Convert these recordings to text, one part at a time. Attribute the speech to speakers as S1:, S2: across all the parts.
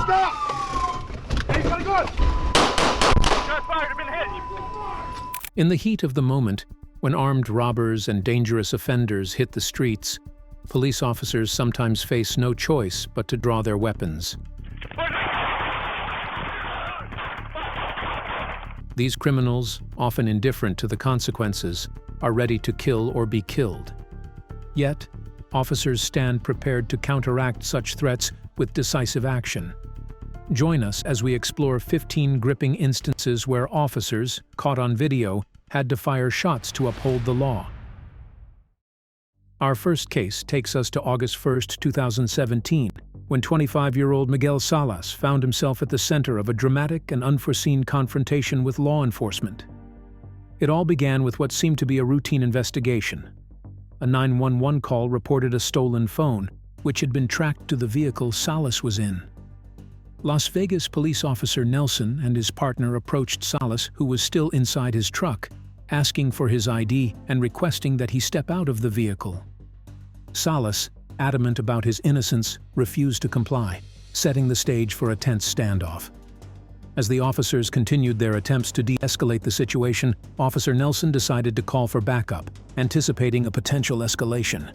S1: Stop! Hey, he's got a gun! Shots fired, I've been hit!
S2: In the heat of the moment, when armed robbers and dangerous offenders hit the streets, police officers sometimes face no choice but to draw their weapons. These criminals, often indifferent to the consequences, are ready to kill or be killed. Yet, officers stand prepared to counteract such threats with decisive action. Join us as we explore 15 gripping instances where officers, caught on video, had to fire shots to uphold the law. Our first case takes us to August 1, 2017, when 25-year-old Miguel Salas found himself at the center of a dramatic and unforeseen confrontation with law enforcement. It all began with what seemed to be a routine investigation. A 911 call reported a stolen phone, which had been tracked to the vehicle Salas was in. Las Vegas police officer Nelson and his partner approached Salas, who was still inside his truck, asking for his ID and requesting that he step out of the vehicle. Salas, adamant about his innocence, refused to comply, setting the stage for a tense standoff. As the officers continued their attempts to de-escalate the situation, Officer Nelson decided to call for backup, anticipating a potential escalation.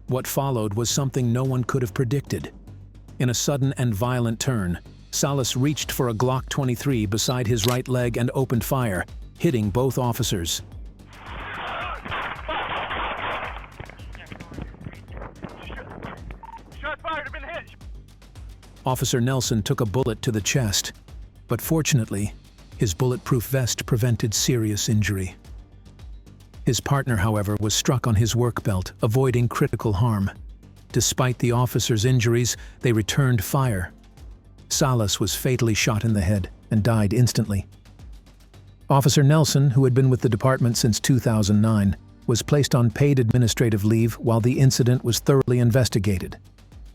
S2: What followed was something no one could have predicted. In a sudden and violent turn, Salas reached for a Glock 23 beside his right leg and opened fire, hitting both officers. Officer Nelson took a bullet to the chest, but fortunately, his bulletproof vest prevented serious injury. His partner, however, was struck on his work belt, avoiding critical harm. Despite the officers' injuries, they returned fire. Salas was fatally shot in the head and died instantly. Officer Nelson, who had been with the department since 2009, was placed on paid administrative leave while the incident was thoroughly investigated.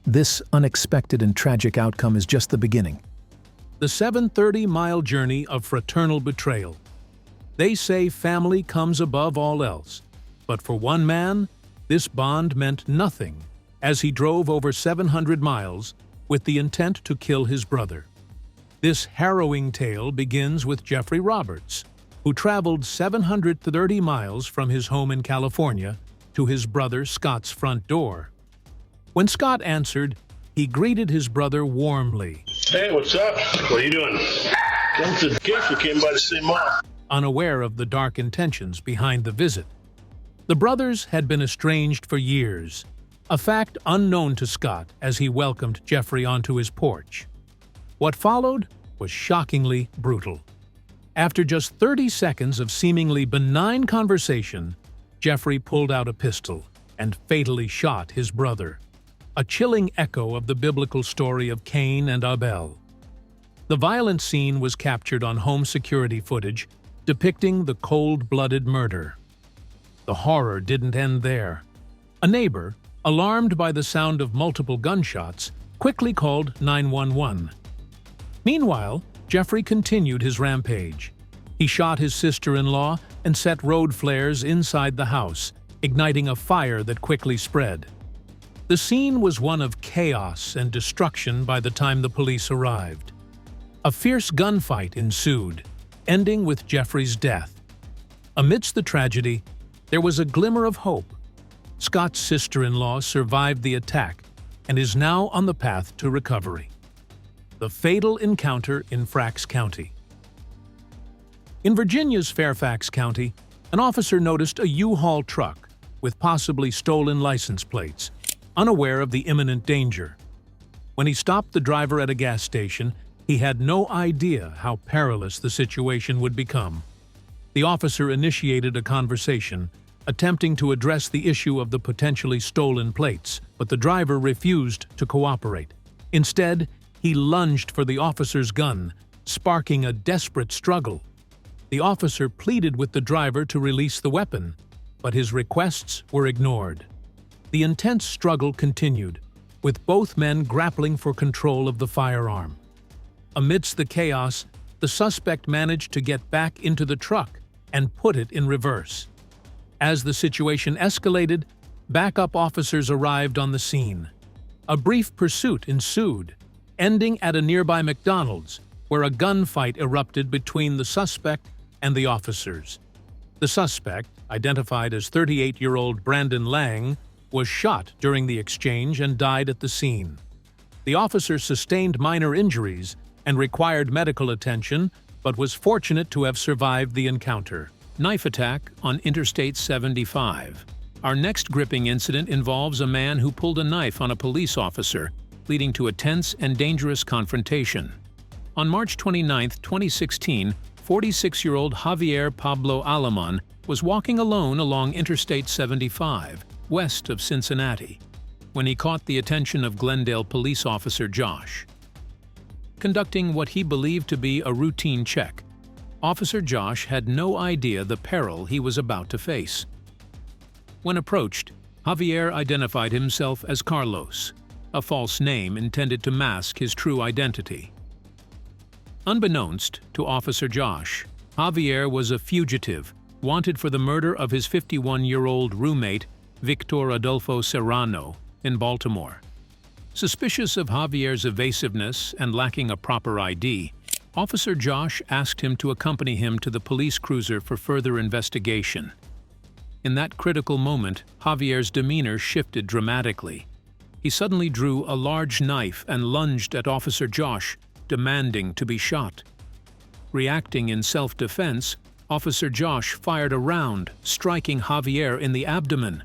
S2: This unexpected and tragic outcome is just the beginning.
S3: The 730-mile journey of fraternal betrayal. They say family comes above all else, but for one man, this bond meant nothing as he drove over 700 miles with the intent to kill his brother. This harrowing tale begins with Jeffrey Roberts, who traveled 730 miles from his home in California to his brother Scott's front door. When Scott answered, he greeted his brother warmly.
S4: Hey, what's up? What are you doing? Come to the case, we came by to see Mom.
S3: Unaware of the dark intentions behind the visit. The brothers had been estranged for years, a fact unknown to Scott as he welcomed Jeffrey onto his porch. What followed was shockingly brutal. After just 30 seconds of seemingly benign conversation, Jeffrey pulled out a pistol and fatally shot his brother, a chilling echo of the biblical story of Cain and Abel. The violent scene was captured on home security footage depicting the cold-blooded murder. The horror didn't end there. A neighbor, alarmed by the sound of multiple gunshots, quickly called 911. Meanwhile, Jeffrey continued his rampage. He shot his sister-in-law and set road flares inside the house, igniting a fire that quickly spread. The scene was one of chaos and destruction by the time the police arrived. A fierce gunfight ensued, ending with Jeffrey's death. Amidst the tragedy, there was a glimmer of hope. Scott's sister-in-law survived the attack and is now on the path to recovery. The fatal encounter in Fairfax County. In Virginia's Fairfax County, an officer noticed a U-Haul truck with possibly stolen license plates, unaware of the imminent danger. When he stopped the driver at a gas station, he had no idea how perilous the situation would become. The officer initiated a conversation, attempting to address the issue of the potentially stolen plates, but the driver refused to cooperate. Instead, he lunged for the officer's gun, sparking a desperate struggle. The officer pleaded with the driver to release the weapon, but his requests were ignored. The intense struggle continued, with both men grappling for control of the firearm. Amidst the chaos, the suspect managed to get back into the truck and put it in reverse. As the situation escalated, backup officers arrived on the scene. A brief pursuit ensued, ending at a nearby McDonald's, where a gunfight erupted between the suspect and the officers. The suspect, identified as 38-year-old Brandon Lang, was shot during the exchange and died at the scene. The officer sustained minor injuries and required medical attention, but was fortunate to have survived the encounter. Knife attack on Interstate 75. Our next gripping incident involves a man who pulled a knife on a police officer, leading to a tense and dangerous confrontation. On March 29, 2016, 46-year-old Javier Pablo Alemán was walking alone along Interstate 75, west of Cincinnati, when he caught the attention of Glendale police officer Josh. Conducting what he believed to be a routine check, Officer Josh had no idea the peril he was about to face. When approached, Javier identified himself as Carlos, a false name intended to mask his true identity. Unbeknownst to Officer Josh, Javier was a fugitive, wanted for the murder of his 51-year-old roommate, Victor Adolfo Serrano, in Baltimore. Suspicious of Javier's evasiveness and lacking a proper ID, Officer Josh asked him to accompany him to the police cruiser for further investigation. In that critical moment, Javier's demeanor shifted dramatically. He suddenly drew a large knife and lunged at Officer Josh, demanding to be shot. Reacting in self-defense, Officer Josh fired a round, striking Javier in the abdomen.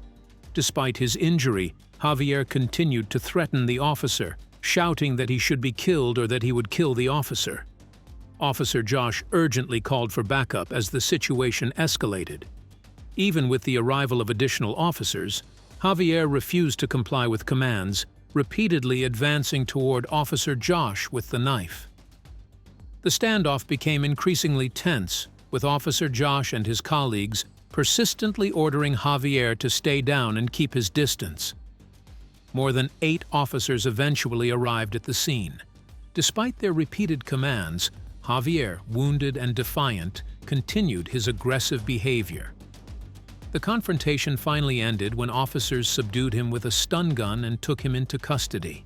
S3: Despite his injury, Javier continued to threaten the officer, shouting that he should be killed or that he would kill the officer. Officer Josh urgently called for backup as the situation escalated. Even with the arrival of additional officers, Javier refused to comply with commands, repeatedly advancing toward Officer Josh with the knife. The standoff became increasingly tense, with Officer Josh and his colleagues persistently ordering Javier to stay down and keep his distance. More than 8 officers eventually arrived at the scene. Despite their repeated commands, Javier, wounded and defiant, continued his aggressive behavior. The confrontation finally ended when officers subdued him with a stun gun and took him into custody.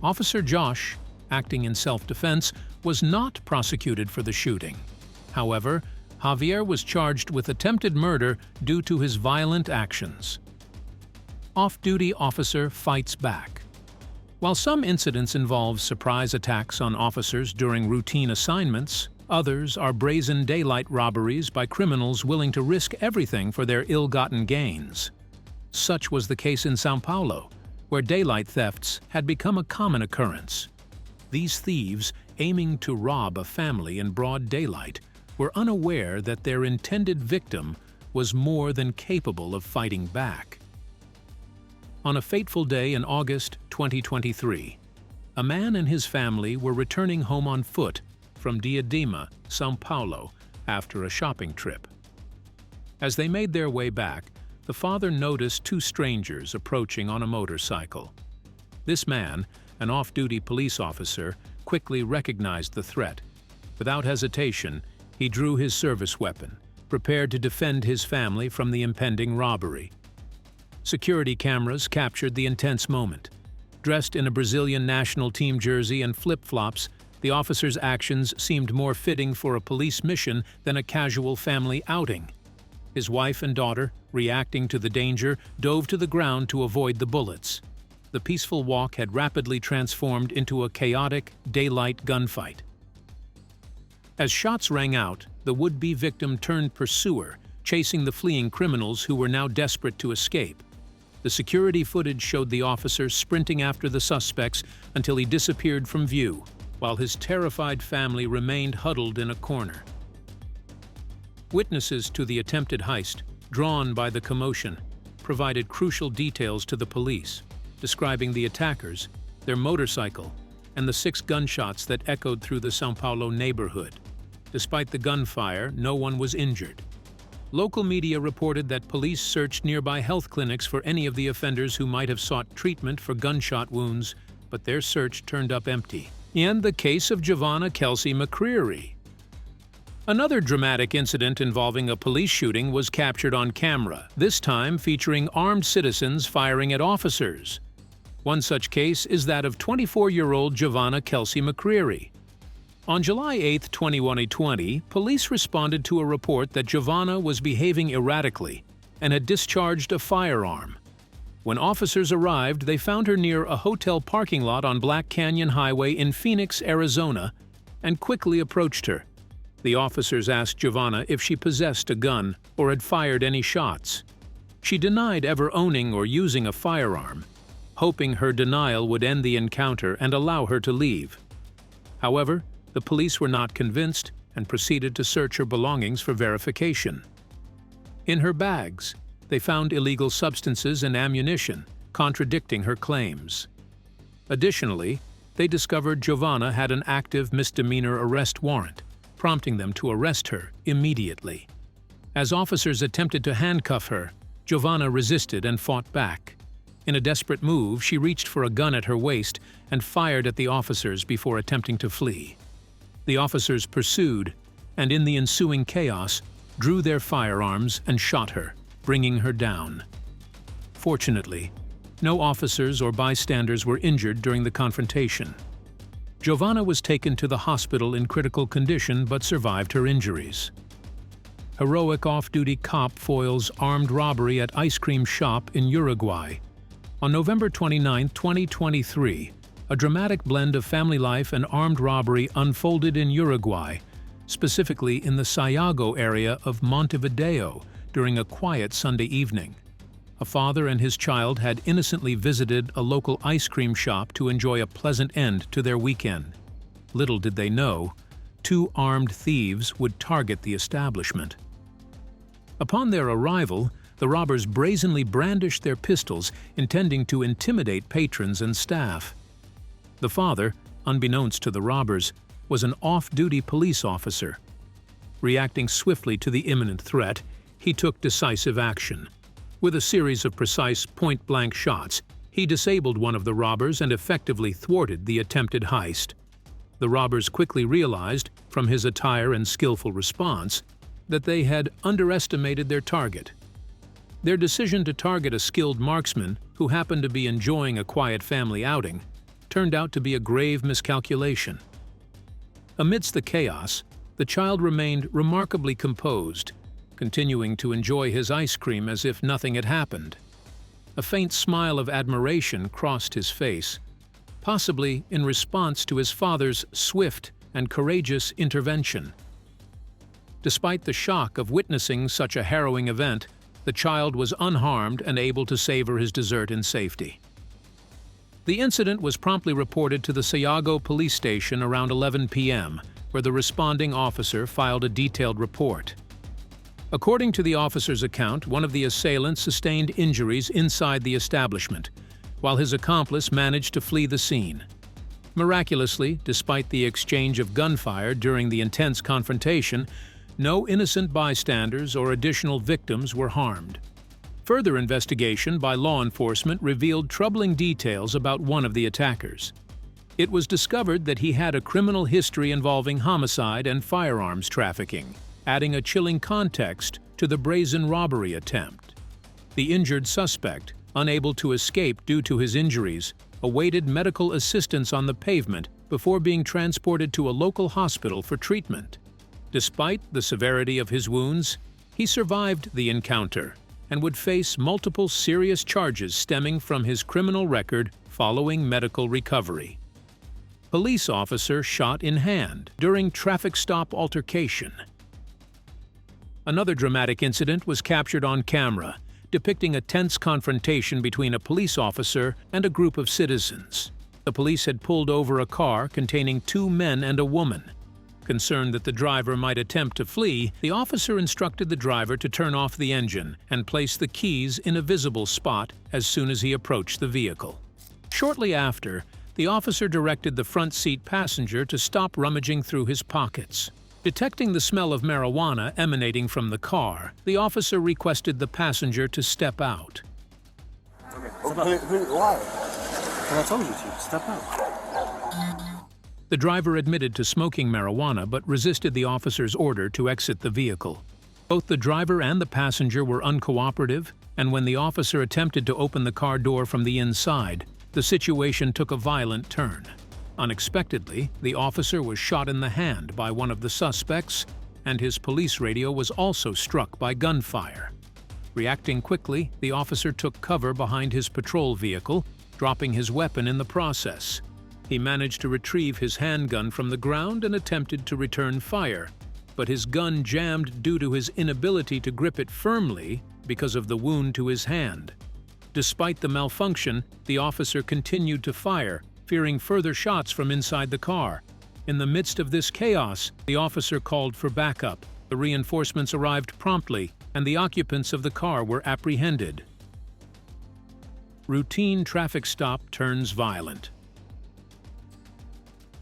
S3: Officer Josh, acting in self-defense, was not prosecuted for the shooting. However, Javier was charged with attempted murder due to his violent actions. Off-duty officer fights back. While some incidents involve surprise attacks on officers during routine assignments, others are brazen daylight robberies by criminals willing to risk everything for their ill-gotten gains. Such was the case in São Paulo, where daylight thefts had become a common occurrence. These thieves, aiming to rob a family in broad daylight, were unaware that their intended victim was more than capable of fighting back. On a fateful day in August 2023, a man and his family were returning home on foot from Diadema, São Paulo, after a shopping trip. As they made their way back, the father noticed 2 strangers approaching on a motorcycle. This man, an off-duty police officer, quickly recognized the threat. Without hesitation, he drew his service weapon, prepared to defend his family from the impending robbery. Security cameras captured the intense moment. Dressed in a Brazilian national team jersey and flip-flops, the officer's actions seemed more fitting for a police mission than a casual family outing. His wife and daughter, reacting to the danger, dove to the ground to avoid the bullets. The peaceful walk had rapidly transformed into a chaotic, daylight gunfight. As shots rang out, the would-be victim turned pursuer, chasing the fleeing criminals who were now desperate to escape. The security footage showed the officer sprinting after the suspects until he disappeared from view, while his terrified family remained huddled in a corner. Witnesses to the attempted heist, drawn by the commotion, provided crucial details to the police, describing the attackers, their motorcycle, and the 6 gunshots that echoed through the São Paulo neighborhood. Despite the gunfire, no one was injured. Local media reported that police searched nearby health clinics for any of the offenders who might have sought treatment for gunshot wounds, but their search turned up empty. And the case of Giovanna Kelsey McCreary. Another dramatic incident involving a police shooting was captured on camera, this time featuring armed citizens firing at officers.
S2: One such case is that of 24-year-old Giovanna Kelsey McCreary. On July 8, 2020, police responded to a report that Giovanna was behaving erratically and had discharged a firearm. When officers arrived, they found her near a hotel parking lot on Black Canyon Highway in Phoenix, Arizona, and quickly approached her. The officers asked Giovanna if she possessed a gun or had fired any shots. She denied ever owning or using a firearm, hoping her denial would end the encounter and allow her to leave. However, the police were not convinced and proceeded to search her belongings for verification. In her bags, they found illegal substances and ammunition, contradicting her claims. Additionally, they discovered Giovanna had an active misdemeanor arrest warrant, prompting them to arrest her immediately. As officers attempted to handcuff her, Giovanna resisted and fought back. In a desperate move, she reached for a gun at her waist and fired at the officers before attempting to flee. The officers pursued, and in the ensuing chaos, drew their firearms and shot her, bringing her down. Fortunately, no officers or bystanders were injured during the confrontation. Giovanna was taken to the hospital in critical condition but survived her injuries. Heroic off-duty cop foils armed robbery at ice cream shop in Uruguay. On November 29, 2023, a dramatic blend of family life and armed robbery unfolded in Uruguay, specifically in the Sayago area of Montevideo, during a quiet Sunday evening. A father and his child had innocently visited a local ice cream shop to enjoy a pleasant end to their weekend. Little did they know, two armed thieves would target the establishment. Upon their arrival, the robbers brazenly brandished their pistols, intending to intimidate patrons and staff. The father, unbeknownst to the robbers, was an off-duty police officer. Reacting swiftly to the imminent threat, he took decisive action. With a series of precise point-blank shots, he disabled one of the robbers and effectively thwarted the attempted heist. The robbers quickly realized, from his attire and skillful response, that they had underestimated their target. Their decision to target a skilled marksman who happened to be enjoying a quiet family outing turned out to be a grave miscalculation. Amidst the chaos, the child remained remarkably composed, continuing to enjoy his ice cream as if nothing had happened. A faint smile of admiration crossed his face, possibly in response to his father's swift and courageous intervention. Despite the shock of witnessing such a harrowing event, the child was unharmed and able to savor his dessert in safety. The incident was promptly reported to the Sayago police station around 11 p.m., where the responding officer filed a detailed report. According to the officer's account, one of the assailants sustained injuries inside the establishment, while his accomplice managed to flee the scene. Miraculously, despite the exchange of gunfire during the intense confrontation, no innocent bystanders or additional victims were harmed. Further investigation by law enforcement revealed troubling details about one of the attackers. It was discovered that he had a criminal history involving homicide and firearms trafficking, adding a chilling context to the brazen robbery attempt. The injured suspect, unable to escape due to his injuries, awaited medical assistance on the pavement before being transported to a local hospital for treatment. Despite the severity of his wounds, he survived the encounter and would face multiple serious charges stemming from his criminal record following medical recovery. Police officer shot in hand during traffic stop altercation. Another dramatic incident was captured on camera, depicting a tense confrontation between a police officer and a group of citizens. The police had pulled over a car containing two men and a woman. Concerned that the driver might attempt to flee, the officer instructed the driver to turn off the engine and place the keys in a visible spot as soon as he approached the vehicle. Shortly after, the officer directed the front seat passenger to stop rummaging through his pockets. Detecting the smell of marijuana emanating from the car, the officer requested the passenger to step out.
S5: Why? I told you to. Step out.
S2: The driver admitted to smoking marijuana but resisted the officer's order to exit the vehicle. Both the driver and the passenger were uncooperative, and when the officer attempted to open the car door from the inside, the situation took a violent turn. Unexpectedly, the officer was shot in the hand by one of the suspects, and his police radio was also struck by gunfire. Reacting quickly, the officer took cover behind his patrol vehicle, dropping his weapon in the process. He managed to retrieve his handgun from the ground and attempted to return fire, but his gun jammed due to his inability to grip it firmly because of the wound to his hand. Despite the malfunction, the officer continued to fire, fearing further shots from inside the car. In the midst of this chaos, the officer called for backup. The reinforcements arrived promptly, and the occupants of the car were apprehended. Routine traffic stop turns violent.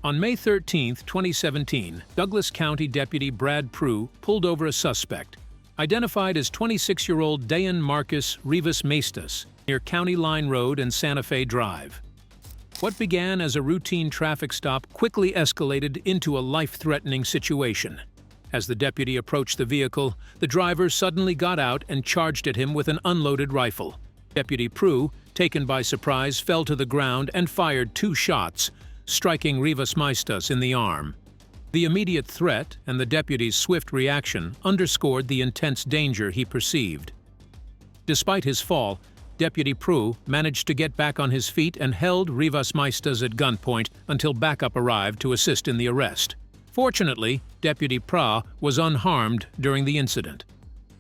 S2: On May 13, 2017, Douglas County Deputy Brad Prue pulled over a suspect, identified as 26-year-old Dayan Marcus Rivas Maestas, near County Line Road and Santa Fe Drive. What began as a routine traffic stop quickly escalated into a life-threatening situation. As the deputy approached the vehicle, the driver suddenly got out and charged at him with an unloaded rifle. Deputy Prue, taken by surprise, fell to the ground and fired 2 shots, striking Rivas Maestas in the arm. The immediate threat and the deputy's swift reaction underscored the intense danger he perceived. Despite his fall, Deputy Prue managed to get back on his feet and held Rivas Maestas at gunpoint until backup arrived to assist in the arrest. Fortunately, Deputy Prue was unharmed during the incident.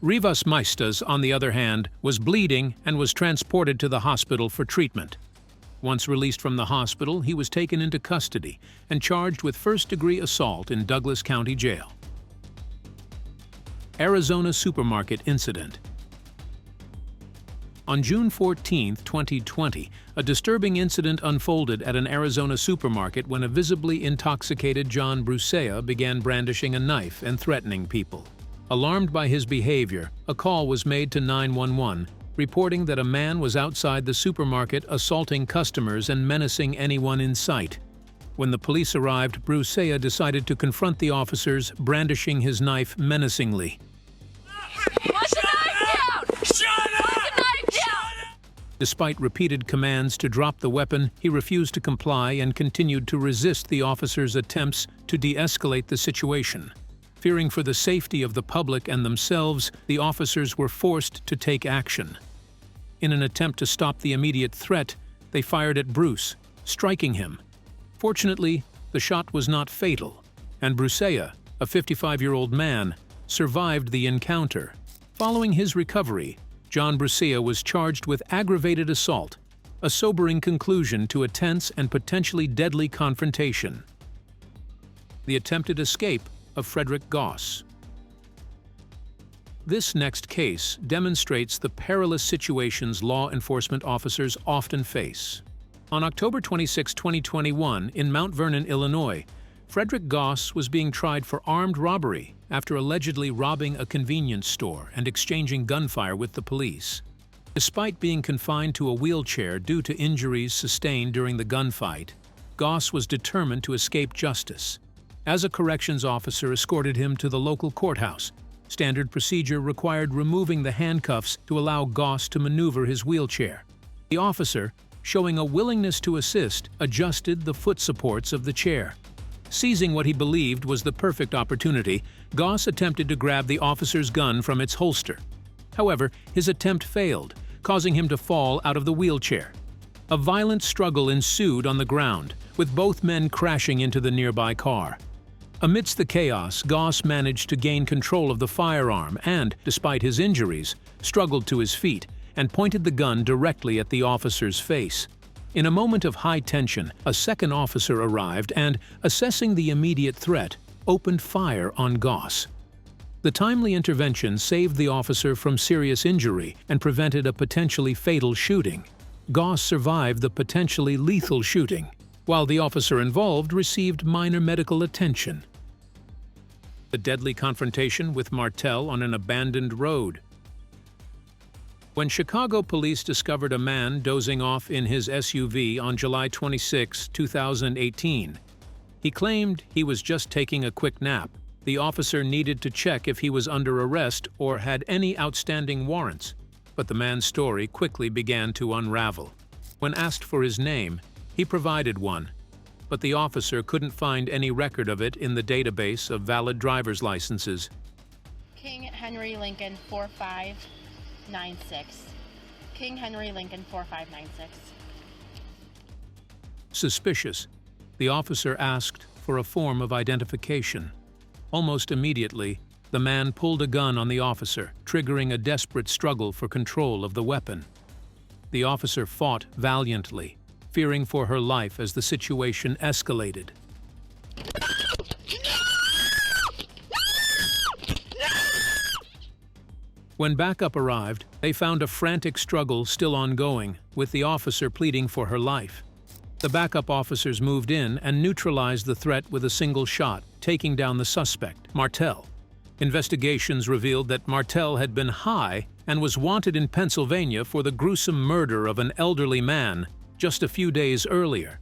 S2: Rivas Maestas, on the other hand, was bleeding and was transported to the hospital for treatment. Once released from the hospital, he was taken into custody and charged with first-degree assault in Douglas County Jail. Arizona Supermarket Incident. On June 14, 2020, a disturbing incident unfolded at an Arizona supermarket when a visibly intoxicated John Brusea began brandishing a knife and threatening people. Alarmed by his behavior, a call was made to 911, reporting that a man was outside the supermarket assaulting customers and menacing anyone in sight. When the police arrived, Brusea decided to confront the officers, brandishing his knife menacingly.
S6: Put the knife down! Shut up! Put the knife down!
S2: Despite repeated commands to drop the weapon, he refused to comply and continued to resist the officers' attempts to de-escalate the situation. Fearing for the safety of the public and themselves, the officers were forced to take action. In an attempt to stop the immediate threat, they fired at Bruce, striking him. Fortunately, the shot was not fatal, and Brusea, a 55-year-old man, survived the encounter. Following his recovery, John Brusea was charged with aggravated assault, a sobering conclusion to a tense and potentially deadly confrontation. The attempted escape of Frederick Goss. This next case demonstrates the perilous situations law enforcement officers often face. On October 26, 2021, in Mount Vernon, Illinois, Frederick Goss was being tried for armed robbery after allegedly robbing a convenience store and exchanging gunfire with the police. Despite being confined to a wheelchair due to injuries sustained during the gunfight, Goss was determined to escape justice. As a corrections officer escorted him to the local courthouse, standard procedure required removing the handcuffs to allow Goss to maneuver his wheelchair. The officer, showing a willingness to assist, adjusted the foot supports of the chair. Seizing what he believed was the perfect opportunity, Goss attempted to grab the officer's gun from its holster. However, his attempt failed, causing him to fall out of the wheelchair. A violent struggle ensued on the ground, with both men crashing into the nearby car. Amidst the chaos, Goss managed to gain control of the firearm and, despite his injuries, struggled to his feet and pointed the gun directly at the officer's face. In a moment of high tension, a second officer arrived and, assessing the immediate threat, opened fire on Goss. The timely intervention saved the officer from serious injury and prevented a potentially fatal shooting. Goss survived the potentially lethal shooting, while the officer involved received minor medical attention. The deadly confrontation with Martel on an abandoned road. When Chicago police discovered a man dozing off in his SUV on July 26, 2018, he claimed he was just taking a quick nap. The officer needed to check if he was under arrest or had any outstanding warrants, but the man's story quickly began to unravel. When asked for his name, he provided one, but the officer couldn't find any record of it in the database of valid driver's licenses.
S7: King Henry Lincoln 4596. King Henry Lincoln 4596.
S2: Suspicious, the officer asked for a form of identification. Almost immediately, the man pulled a gun on the officer, triggering a desperate struggle for control of the weapon. The officer fought valiantly, fearing for her life as the situation escalated. When backup arrived, they found a frantic struggle still ongoing, with the officer pleading for her life. The backup officers moved in and neutralized the threat with a single shot, taking down the suspect, Martel. Investigations revealed that Martel had been high and was wanted in Pennsylvania for the gruesome murder of an elderly man just a few days earlier.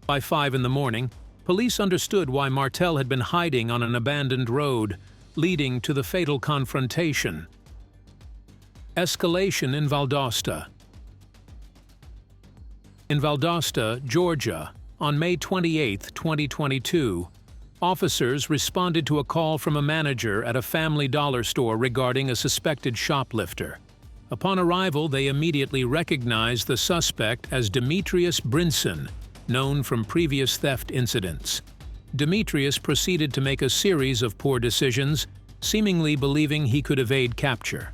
S2: By 5 in the morning, police understood why Martel had been hiding on an abandoned road, leading to the fatal confrontation. Escalation in Valdosta. In Valdosta, Georgia, on May 28, 2022, officers responded to a call from a manager at a Family Dollar store regarding a suspected shoplifter. Upon arrival, they immediately recognized the suspect as Demetrius Brinson, known from previous theft incidents. Demetrius proceeded to make a series of poor decisions, seemingly believing he could evade capture.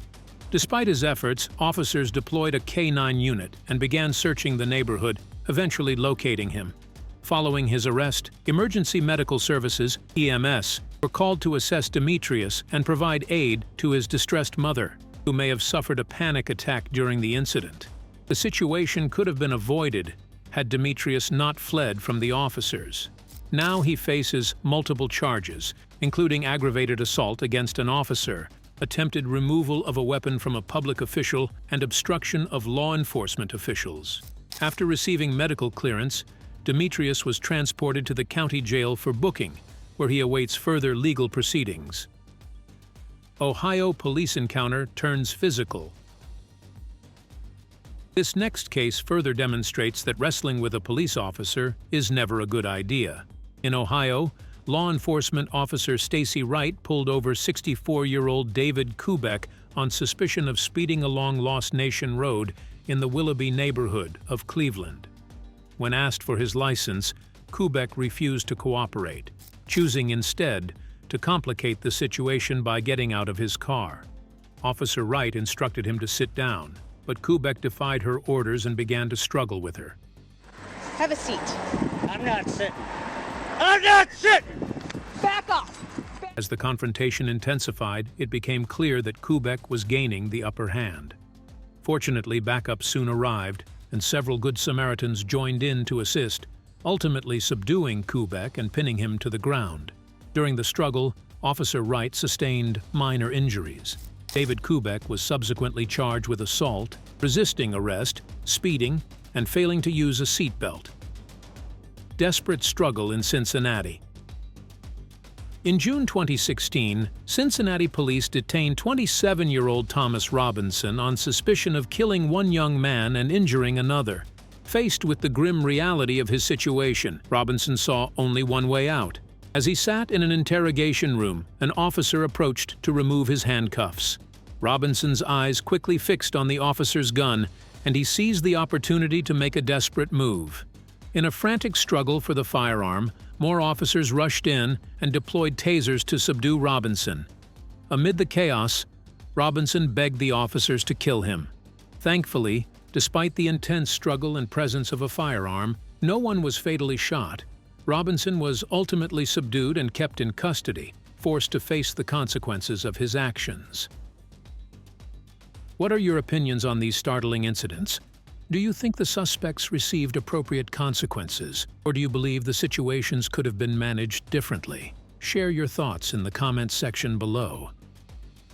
S2: Despite his efforts, officers deployed a K-9 unit and began searching the neighborhood, eventually locating him. Following his arrest, emergency medical services, EMS, were called to assess Demetrius and provide aid to his distressed mother, who may have suffered a panic attack during the incident. The situation could have been avoided had Demetrius not fled from the officers. Now he faces multiple charges, including aggravated assault against an officer, attempted removal of a weapon from a public official, and obstruction of law enforcement officials. After receiving medical clearance, Demetrius was transported to the county jail for booking, where he awaits further legal proceedings. Ohio police encounter turns physical. This next case further demonstrates that wrestling with a police officer is never a good idea. In Ohio, law enforcement officer Stacy Wright pulled over 64-year-old David Kubek on suspicion of speeding along Lost Nation Road in the Willoughby neighborhood of Cleveland. When asked for his license, Kubek refused to cooperate, choosing instead to complicate the situation by getting out of his car. Officer Wright instructed him to sit down, but Kubek defied her orders and began to struggle with her.
S7: Have a seat.
S5: I'm not sitting. I'm not sitting!
S7: Back off!
S2: As the confrontation intensified, it became clear that Kubek was gaining the upper hand. Fortunately, backup soon arrived, and several Good Samaritans joined in to assist, ultimately subduing Kubek and pinning him to the ground. During the struggle, Officer Wright sustained minor injuries. David Kubek was subsequently charged with assault, resisting arrest, speeding, and failing to use a seatbelt. Desperate struggle in Cincinnati. In June 2016, Cincinnati police detained 27-year-old Thomas Robinson on suspicion of killing one young man and injuring another. Faced with the grim reality of his situation, Robinson saw only one way out. As he sat in an interrogation room, an officer approached to remove his handcuffs. Robinson's eyes quickly fixed on the officer's gun, and he seized the opportunity to make a desperate move. In a frantic struggle for the firearm, more officers rushed in and deployed tasers to subdue Robinson. Amid the chaos, Robinson begged the officers to kill him. Thankfully, despite the intense struggle and presence of a firearm, no one was fatally shot. Robinson was ultimately subdued and kept in custody, forced to face the consequences of his actions. What are your opinions on these startling incidents? Do you think the suspects received appropriate consequences, or do you believe the situations could have been managed differently? Share your thoughts in the comments section below.